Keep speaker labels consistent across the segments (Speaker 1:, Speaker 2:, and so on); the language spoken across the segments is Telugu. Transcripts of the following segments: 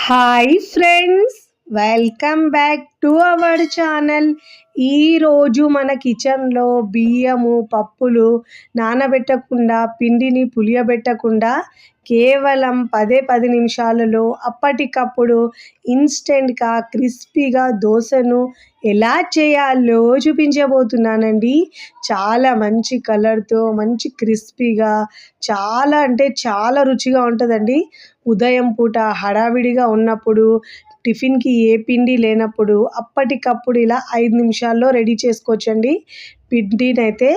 Speaker 1: Hi friends, welcome back to our channel. ఈరోజు మన కిచెన్లో బియ్యము పప్పులు నానబెట్టకుండా, పిండిని పులియబెట్టకుండా కేవలం 10 నిమిషాలలో అప్పటికప్పుడు ఇన్స్టెంట్గా క్రిస్పీగా దోశను ఎలా చేయాలో చూపించబోతున్నానండి. చాలా మంచి కలర్తో, మంచి క్రిస్పీగా, చాలా అంటే చాలా రుచిగా ఉంటుందండి. ఉదయం పూట హడావిడిగా ఉన్నప్పుడు, టిఫిన్‌కి ఏ పిండి లేనప్పుడు అప్పటికప్పుడు ఇలా 5 నిమిషాల్లో రెడీ చేసుకోవచ్చండి. పిండినైతే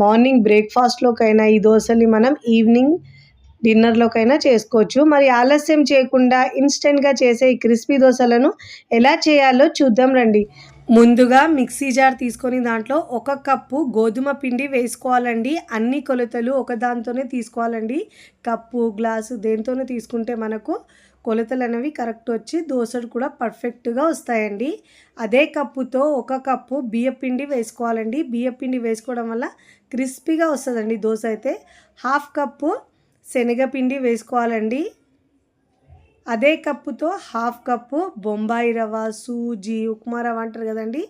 Speaker 1: మార్నింగ్ బ్రేక్‌ఫాస్ట్‌లోకైనా ఈ దోసని మనం ఈవినింగ్ డిన్నర్‌లోకైనా చేసుకోవచ్చు. మరి ఆలస్యం చేయకుండా ఇన్స్టెంట్‌గా చేసే ఈ క్రిస్పీ దోసలను ఎలా చేయాలో చూద్దాం రండి. ముందుగా మిక్సీ జార్ తీసుకొని దాంట్లో 1 కప్పు గోధుమ పిండి వేసుకోవాలండి. అన్ని కొలతలు ఒకదాంతోనే తీసుకోవాలండి. కప్పు, గ్లాసు దేనితోనే తీసుకుంటే మనకు కొలతలు అనేవి కరెక్ట్ వచ్చి దోసలు కూడా పర్ఫెక్ట్గా వస్తాయండి. అదే కప్పుతో 1 కప్పు బియ్యపిండి వేసుకోవాలండి. బియ్యపిండి వేసుకోవడం వల్ల క్రిస్పీగా వస్తుందండి దోశ అయితే. 1/2 కప్పు శనగపిండి వేసుకోవాలండి. అదే కప్పుతో 1/2 కప్పు బొంబాయి రవ్వ, సూజీ, ఉప్మా రవ్వ అంటారు కదండి,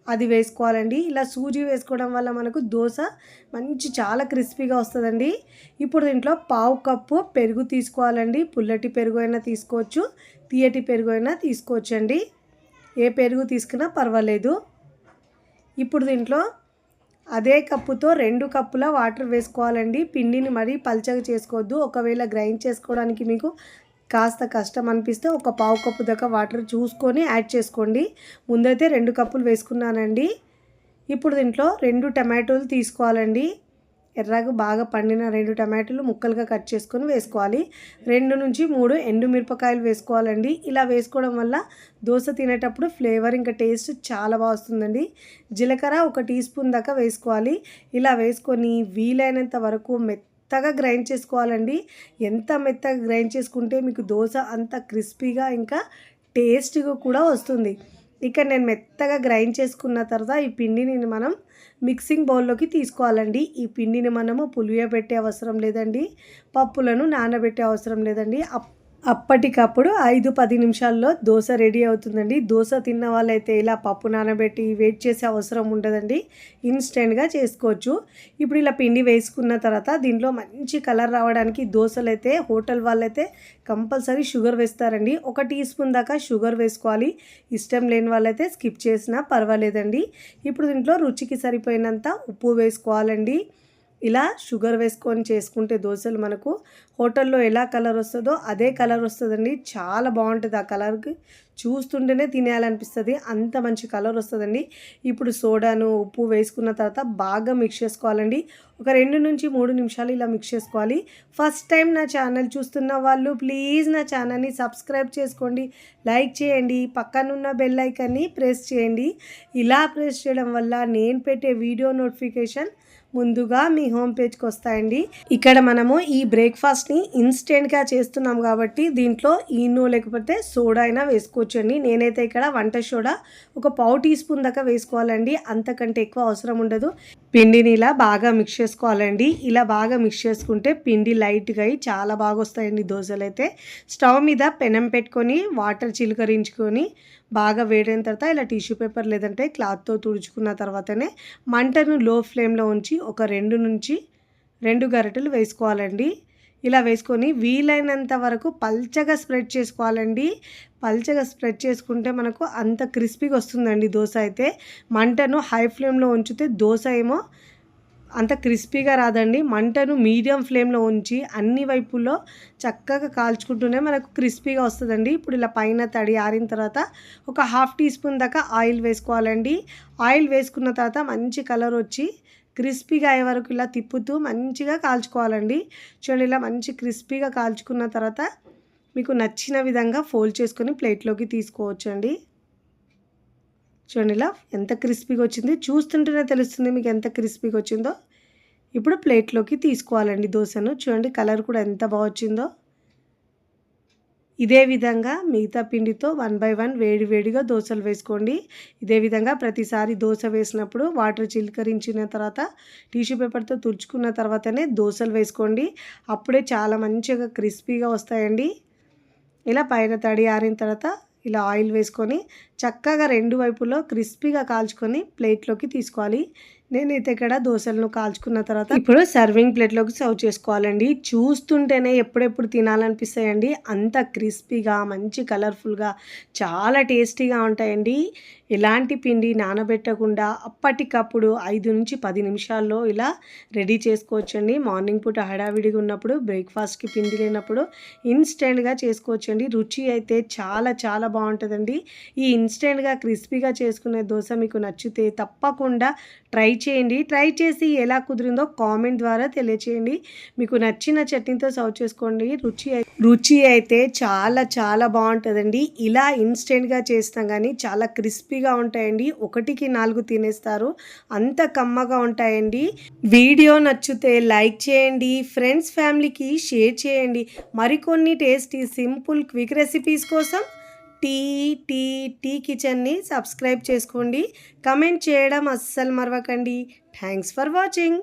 Speaker 1: అది వేసుకోవాలండి. ఇలా సూజీ వేసుకోవడం వల్ల మనకు దోశ చాలా క్రిస్పీగా వస్తుందండి. ఇప్పుడు దీంట్లో 1/2 కప్పు పెరుగు తీసుకోవాలండి. పుల్లటి పెరుగు అయినా తీసుకోవచ్చు, తీయటి పెరుగు అయినా తీసుకోవచ్చండి. ఏ పెరుగు తీసుకున్నా పర్వాలేదు. ఇప్పుడు దీంట్లో అదే కప్పుతో 2 కప్పుల వాటర్ వేసుకోవాలండి. పిండిని మరీ పల్చగా చేసుకోవద్దు. ఒకవేళ గ్రైండ్ చేసుకోవడానికి మీకు కాస్త కష్టం అనిపిస్తే 1/4 కప్పు దాకా వాటర్ చూసుకొని యాడ్ చేసుకోండి. ముందైతే 2 కప్పులు వేసుకున్నానండి. ఇప్పుడు దీంట్లో 2 టమాటోలు తీసుకోవాలండి. ఎర్రగా బాగా పండిన 2 టమాటాలు ముక్కలుగా కట్ చేసుకొని వేసుకోవాలి. 2 నుంచి 3 ఎండుమిరపకాయలు వేసుకోవాలండి. ఇలా వేసుకోవడం వల్ల దోశ తినేటప్పుడు ఫ్లేవర్ ఇంకా టేస్ట్ చాలా బాగా వస్తుందండి. జీలకర్ర 1 టీ స్పూన్ దాకా వేసుకోవాలి. ఇలా వేసుకొని వీలైనంత వరకు మెత్తగా గ్రైండ్ చేసుకోవాలండి. ఎంత మెత్తగా గ్రైండ్ చేసుకుంటే మీకు దోశ అంత క్రిస్పీగా ఇంకా టేస్ట్గా కూడా వస్తుంది. ఇక్కడ నేను మెత్తగా గ్రైండ్ చేసుకున్న తర్వాత ఈ పిండిని మనం మిక్సింగ్ బౌల్లోకి తీసుకోవాలండి. ఈ పిండిని మనము పులియబెట్టే అవసరం లేదండి, పప్పులను నానబెట్టే అవసరం లేదండి. అప్పటికప్పుడు 5-10 నిమిషాల్లో దోశ రెడీ అవుతుందండి. దోశ తిన్న వాళ్ళైతే ఇలా పప్పు నానబెట్టి వెయిట్ చేసే అవసరం ఉండదండి, ఇన్స్టెంట్గా చేసుకోవచ్చు. ఇప్పుడు ఇలా పిండి వేసుకున్న తర్వాత దీంట్లో మంచి కలర్ రావడానికి దోశలు అయితే హోటల్ వాళ్ళైతే కంపల్సరీ షుగర్ వేస్తారండి. 1 టీ స్పూన్ దాకా షుగర్ వేసుకోవాలి. ఇష్టం లేని వాళ్ళైతే స్కిప్ చేసినా పర్వాలేదండి. ఇప్పుడు దీంట్లో రుచికి సరిపోయినంత ఉప్పు వేసుకోవాలండి. ఇలా షుగర్ వేసుకొని చేసుకుంటే దోశలు మనకు హోటల్లో ఎలా కలర్ వస్తుందో అదే కలర్ వస్తుందండి. చాలా బాగుంటుంది. ఆ కలర్కి చూస్తుంటేనే తినేయాలనిపిస్తుంది, అంత మంచి కలర్ వస్తుందండి. ఇప్పుడు సోడాను, ఉప్పు వేసుకున్న తర్వాత బాగా మిక్స్ చేసుకోవాలండి. ఒక 2 నుంచి 3 నిమిషాలు ఇలా మిక్స్ చేసుకోవాలి. ఫస్ట్ టైం నా ఛానల్ చూస్తున్న వాళ్ళు ప్లీజ్ నా ఛానల్ని సబ్స్క్రైబ్ చేసుకోండి, లైక్ చేయండి, పక్కనున్న బెల్ ఐకాన్ని ప్రెస్ చేయండి. ఇలా ప్రెస్ చేయడం వల్ల నేను పెట్టే వీడియో నోటిఫికేషన్ ముందుగా మీ హోమ్ పేజ్కి వస్తాయండి. ఇక్కడ మనము ఈ బ్రేక్ఫాస్ట్ని ఇన్స్టెంట్గా చేస్తున్నాం కాబట్టి దీంట్లో ఈనో లేకపోతే సోడా అయినా వేసుకోవచ్చండి. నేనైతే ఇక్కడ వంట సోడా 1/4 టీ స్పూన్ దాకా వేసుకోవాలండి, అంతకంటే ఎక్కువ అవసరం ఉండదు. పిండిని ఇలా బాగా మిక్స్ చేసుకోవాలండి. ఇలా బాగా మిక్స్ చేసుకుంటే పిండి లైట్గా అయి చాలా బాగా వస్తాయండి దోశలు అయితే. స్టవ్ మీద పెనం పెట్టుకొని వాటర్ చిలకరించుకొని బాగా వేడైన తర్వాత ఇలా టిష్యూ పేపర్ లేదంటే క్లాత్తో తుడుచుకున్న తర్వాతనే మంటను లో ఫ్లేమ్లో ఉంచి ఒక 2 నుంచి 2 గరిటెలు వేసుకోవాలండి. ఇలా వేసుకొని వీలైనంత వరకు పల్చగా స్ప్రెడ్ చేసుకోవాలండి. పల్చగా స్ప్రెడ్ చేసుకుంటే మనకు అంత క్రిస్పీగా వస్తుందండి దోశ అయితే. మంటను హై ఫ్లేమ్లో ఉంచితే దోశ ఏమో అంత క్రిస్పీగా రాదండి. మంటను మీడియం ఫ్లేమ్లో ఉంచి అన్ని వైపుల్లో చక్కగా కాల్చుకుంటూనే మనకు క్రిస్పీగా వస్తుందండి. ఇప్పుడు ఇలా పైన తడి ఆరిన తర్వాత ఒక 1/2 టీ స్పూన్ దాకా ఆయిల్ వేసుకోవాలండి. ఆయిల్ వేసుకున్న తర్వాత మంచి కలర్ వచ్చి క్రిస్పీగా అయ్యే వరకు ఇలా తిప్పుతూ మంచిగా కాల్చుకోవాలండి. చూడండి, ఇలా మంచి క్రిస్పీగా కాల్చుకున్న తర్వాత మీకు నచ్చిన విధంగా ఫోల్డ్ చేసుకొని ప్లేట్లోకి తీసుకోవచ్చండి. చూడండి ఇలా ఎంత క్రిస్పీగా వచ్చింది, చూస్తుంటేనే తెలుస్తుంది మీకు ఎంత క్రిస్పీగా వచ్చిందో. ఇప్పుడు ప్లేట్లోకి తీసుకోవాలండి దోశను. చూడండి కలర్ కూడా ఎంత బాగా వచ్చిందో. ఇదే విధంగా మిగతా పిండితో 1 బై 1 వేడివేడిగా దోశలు వేసుకోండి. ఇదే విధంగా ప్రతిసారి దోశ వేసినప్పుడు వాటర్ చిలకరించిన తర్వాత టిష్యూ పేపర్తో తుడుచుకున్న తర్వాతనే దోశలు వేసుకోండి. అప్పుడే చాలా మంచిగా క్రిస్పీగా వస్తాయండి. ఇలా పైన తడి ఆరిన తర్వాత ఇలా ఆయిల్ వేసుకొని చక్కగా 2 వైపులో క్రిస్పీగా కాల్చుకొని ప్లేట్లోకి తీసుకోవాలి. నేనైతే ఇక్కడ దోసలను కాల్చుకున్న తర్వాత ఇప్పుడు సర్వింగ్ ప్లేట్లోకి సర్వ్ చేసుకోవాలండి. చూస్తుంటేనే ఎప్పుడెప్పుడు తినాలనిపిస్తాయండి. అంత క్రిస్పీగా మంచి కలర్ఫుల్గా చాలా టేస్టీగా ఉంటాయండి. ఎలాంటి పిండి నానబెట్టకుండా అప్పటికప్పుడు 5-10 నిమిషాల్లో ఇలా రెడీ చేసుకోవచ్చండి. మార్నింగ్ పూట హడావిడిగా ఉన్నప్పుడు బ్రేక్ఫాస్ట్కి పిండి లేనప్పుడు ఇన్స్టెంట్గా చేసుకోవచ్చండి. రుచి అయితే చాలా చాలా బాగుంటుందండి. ఈ ఇన్స్టెంట్గా క్రిస్పీగా చేసుకునే దోశ మీకు నచ్చితే తప్పకుండా ట్రై చేయండి. ట్రై చేసి ఎలా కుదిరిందో కామెంట్ ద్వారా తెలియచేయండి. మీకు నచ్చిన చట్నీతో సర్వ్ చేసుకోండి. రుచి అయితే చాలా చాలా బాగుంటుందండి. ఇలా ఇన్స్టెంట్గా చేసినా కానీ చాలా క్రిస్పీగా ఉంటాయండి. 1కి 4 తినేస్తారు, అంత కమ్మగా ఉంటాయండి. వీడియో నచ్చితే లైక్ చేయండి, ఫ్రెండ్స్ ఫ్యామిలీకి షేర్ చేయండి. మరికొన్ని టేస్టీ సింపుల్ క్విక్ రెసిపీస్ కోసం టీ కిచెన్ని సబ్స్క్రైబ్ చేసుకోండి. కమెంట్ చేయడం అస్సలు మరవకండి. Thanks for watching.